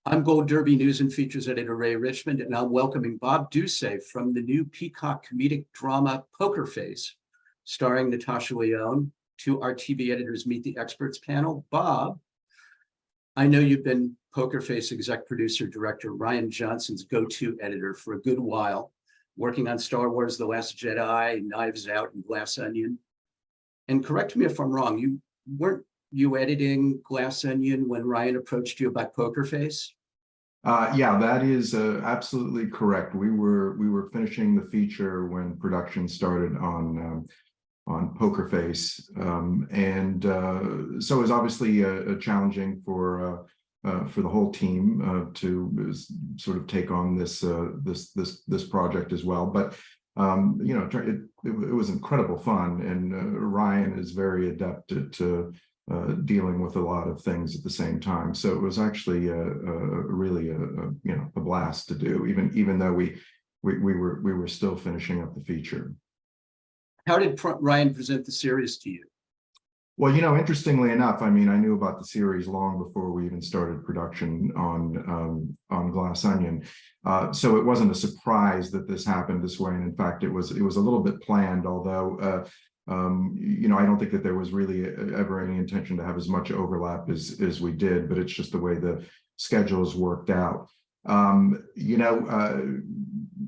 I'm Gold Derby News and Features Editor Ray Richmond, and I'm welcoming Bob Ducsay from the new Peacock comedic drama Poker Face, starring Natasha Lyonne, to our TV Editors Meet the Experts panel. Bob, I know you've been Poker Face exec producer director Rian Johnson's go-to editor for a good while, working on Star Wars: The Last Jedi, Knives Out, and Glass Onion. And correct me if I'm wrong, weren't you editing Glass Onion when Rian approached you about Poker Face? Yeah, that is absolutely correct. We were finishing the feature when production started on Poker Face, and so it was obviously challenging for the whole team to sort of take on this project as well. But you know, it was incredible fun, and Rian is very adept at dealing with a lot of things at the same time. So it was actually really a blast to do, even though we were still finishing up the feature. How did Rian present the series to you? Well, you know, interestingly enough, I mean, I knew about the series long before we even started production on Glass Onion, so it wasn't a surprise that this happened this way. And in fact, it was a little bit planned, although you know, I don't think that there was really ever any intention to have as much overlap as we did, but it's just the way the schedules worked out. You know,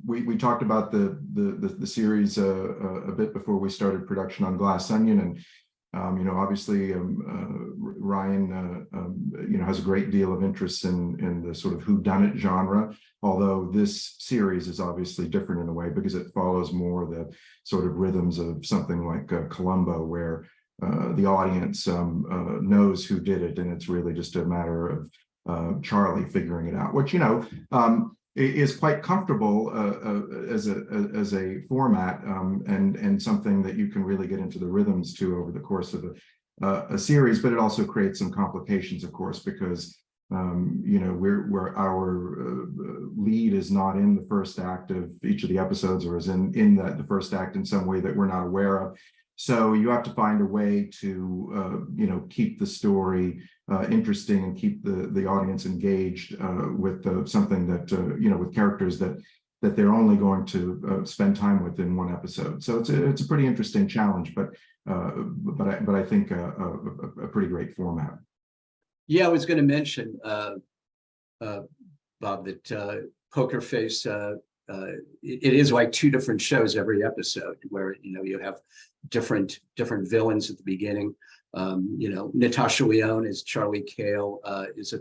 we talked about the series a bit before we started production on Glass Onion, and you know, obviously Rian you know, has a great deal of interest in the sort of whodunit genre, although this series is obviously different in a way because it follows more the sort of rhythms of something like Columbo, where the audience knows who did it, and it's really just a matter of Charlie figuring it out, which, you know, is quite comfortable as a format, and something that you can really get into the rhythms to over the course of a series. But it also creates some complications, of course, because you know, where our lead is not in the first act of each of the episodes, or is in the first act in some way that we're not aware of. So you have to find a way to you know, keep the story interesting and keep the audience engaged with something that you know, with characters that they're only going to spend time with in one episode. So it's a pretty interesting challenge, but I think a pretty great format. Yeah, I was going to mention, Bob, that Poker Face, it is like two different shows every episode, where, you know, you have different villains at the beginning. You know, Natasha Lyonne is Charlie Cale, is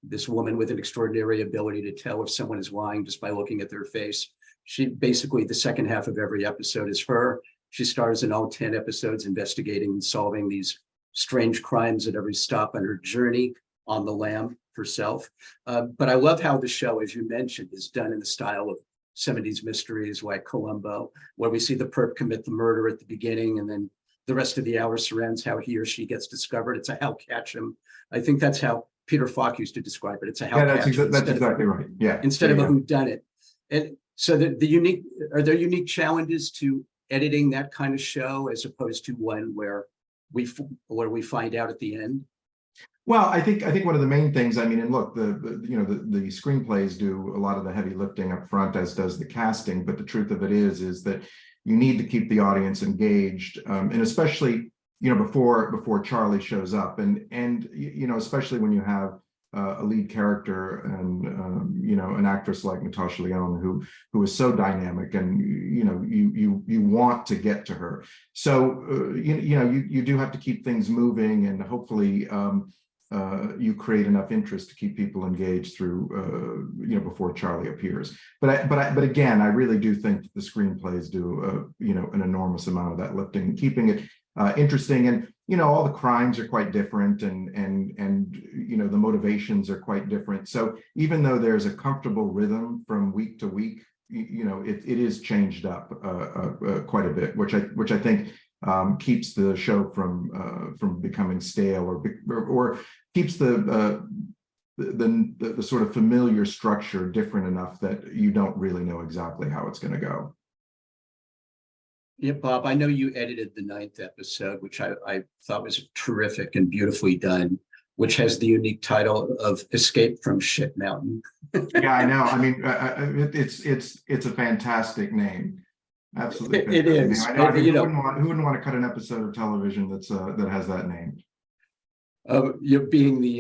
this woman with an extraordinary ability to tell if someone is lying just by looking at their face. She basically, the second half of every episode is her. She stars in all 10 episodes, investigating and solving these strange crimes at every stop on her journey on the lam herself. But I love how the show, as you mentioned, is done in the style of 70s mysteries like Columbo, where we see the perp commit the murder at the beginning, and then the rest of the hour surrounds how he or she gets discovered. It's a how catch him. I think that's how Peter Falk used to describe it. It's a how catch him. That's exactly right. Yeah. Instead of a whodunit. And so are there unique challenges to editing that kind of show as opposed to one where we find out at the end? Well, I think one of the main things, I mean, and look, you know, the screenplays do a lot of the heavy lifting up front, as does the casting. But the truth of it is that you need to keep the audience engaged, and especially, you know, before Charlie shows up, and you know, especially when you have a lead character and you know, an actress like Natasha Lyonne who is so dynamic, and you know, you want to get to her. So you know, you do have to keep things moving, and hopefully you create enough interest to keep people engaged through you know, before Charlie appears. But again, I really do think that the screenplays do you know, an enormous amount of that lifting, keeping it interesting. And you know, all the crimes are quite different, and you know, the motivations are quite different. So even though there's a comfortable rhythm from week to week, you know, it is changed up quite a bit, which I think keeps the show from becoming stale, or keeps the sort of familiar structure different enough that you don't really know exactly how it's going to go. Yeah, Bob, I know you edited the 9th episode, which I thought was terrific and beautifully done. which has the unique title of Escape from Shit Mountain. Yeah, I know. I mean, it's a fantastic name. Absolutely It fantastic name. is. I mean, who wouldn't want to cut an episode of television that has that name? You're being the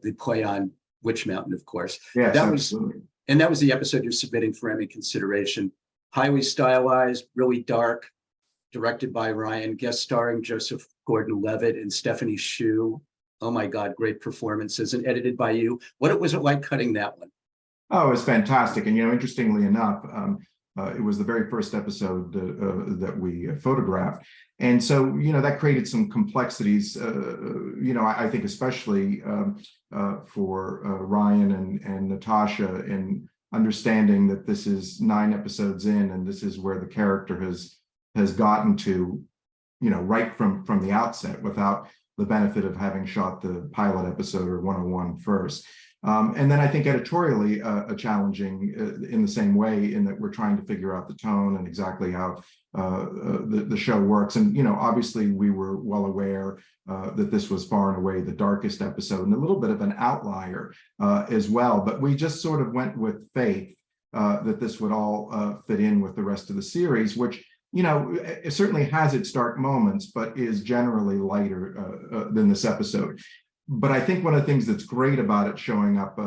the play on Witch Mountain, of course. Yes, That was, absolutely. and that was the episode you're submitting for Emmy consideration. Highly stylized, really dark, directed by Ryan, guest starring Joseph Gordon-Levitt and Stephanie Hsu. Oh my God, great performances, and edited by you. What was it like cutting that one? Oh, it was fantastic. And, interestingly enough, it was the very first episode that we photographed. And so, that created some complexities, I think especially for Ryan and Natasha in understanding that this is 9 episodes in, and this is where the character has gotten to, right from the outset, without the benefit of having shot the pilot episode or 101 first. And then I think editorially challenging in the same way, in that we're trying to figure out the tone and exactly how the show works. And, obviously we were well aware that this was far and away the darkest episode and a little bit of an outlier as well. But we just sort of went with faith that this would all fit in with the rest of the series, which, it certainly has its dark moments, but is generally lighter than this episode. But I think one of the things that's great about it showing up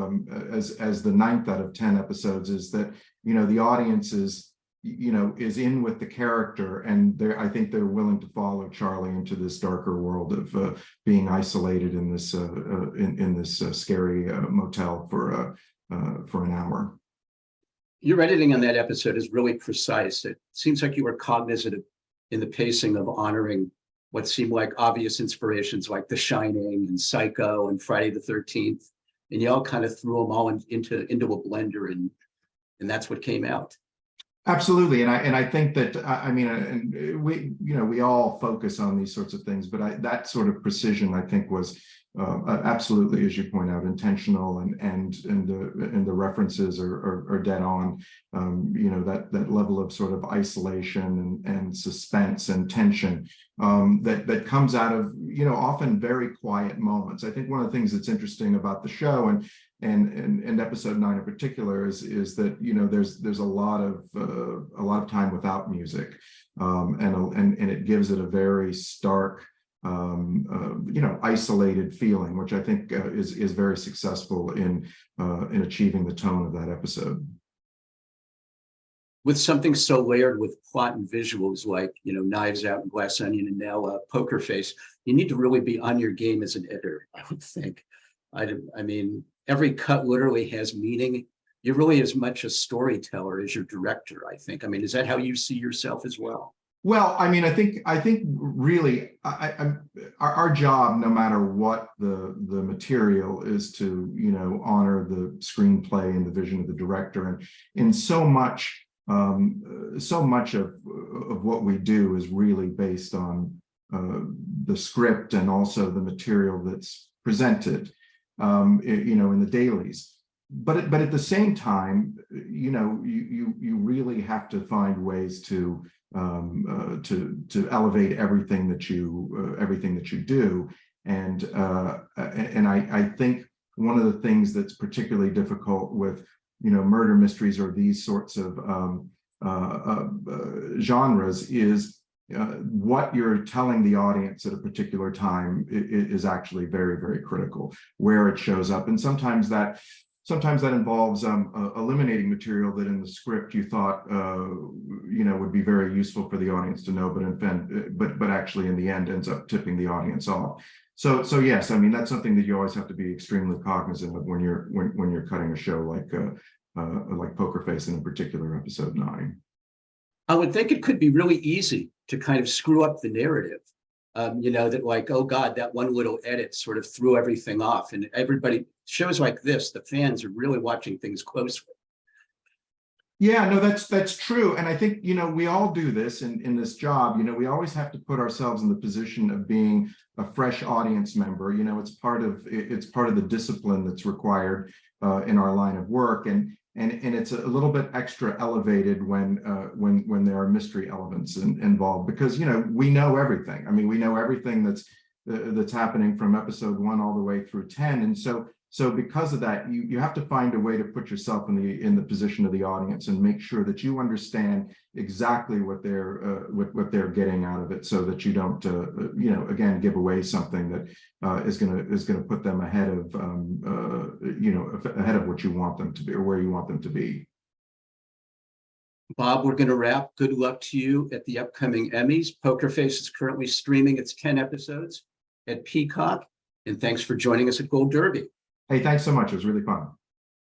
as the 9th out of 10 episodes is that, the audience is in with the character, and I think they're willing to follow Charlie into this darker world of being isolated in this scary motel for an hour. Your editing on that episode is really precise. It seems like you were cognizant in the pacing of honoring what seemed like obvious inspirations like The Shining and Psycho and Friday the 13th. And you all kind of threw them all into a blender, and that's what came out. Absolutely. And I think that, and we all focus on these sorts of things, but that sort of precision, I think, was absolutely, as you point out, intentional, and the references are dead on. That level of sort of isolation and suspense and tension that comes out of often very quiet moments. I think one of the things that's interesting about the show and episode 9 in particular is that there's a lot of time without music, and it gives it a very stark isolated feeling, which I think is very successful in achieving the tone of that episode. With something so layered with plot and visuals like Knives Out and Glass Onion and now Poker Face, you need to really be on your game as an editor, I would think. I mean, every cut literally has meaning. You're really as much a storyteller as your director, I think. I mean, is that how you see yourself as well? Well, I mean, I think really our job, no matter what the material, is to honor the screenplay and the vision of the director, and in so much of what we do is really based on the script and also the material that's presented, in the dailies. But at the same time, you really have to find ways to elevate everything that you do, and I think one of the things that's particularly difficult with murder mysteries or these sorts of genres is what you're telling the audience at a particular time is actually very, very critical, where it shows up. And sometimes that involves eliminating material that in the script you thought would be very useful for the audience to know, but actually in the end ends up tipping the audience off. So yes, I mean, that's something that you always have to be extremely cognizant of when you're cutting a show like Poker Face, and in particular episode 9. I would think it could be really easy to kind of screw up the narrative. That like, oh God, that one little edit sort of threw everything off. And everybody, shows like this, the fans are really watching things closely. Yeah, no, that's true. And I think, we all do this in this job. We always have to put ourselves in the position of being a fresh audience member. It's part of the discipline that's required in our line of work. And it's a little bit extra elevated when there are mystery elements involved, because we know everything. I mean, we know everything that's that's happening from episode 1 all the way through 10. And so because of that, you have to find a way to put yourself in the position of the audience and make sure that you understand exactly what they're getting out of it, so that you don't again give away something that is going to put them ahead of ahead of what you want them to be or where you want them to be. Bob, we're going to wrap. Good luck to you at the upcoming Emmys. Poker Face is currently streaming its 10 episodes at Peacock. And thanks for joining us at Gold Derby. Hey, thanks so much. It was really fun.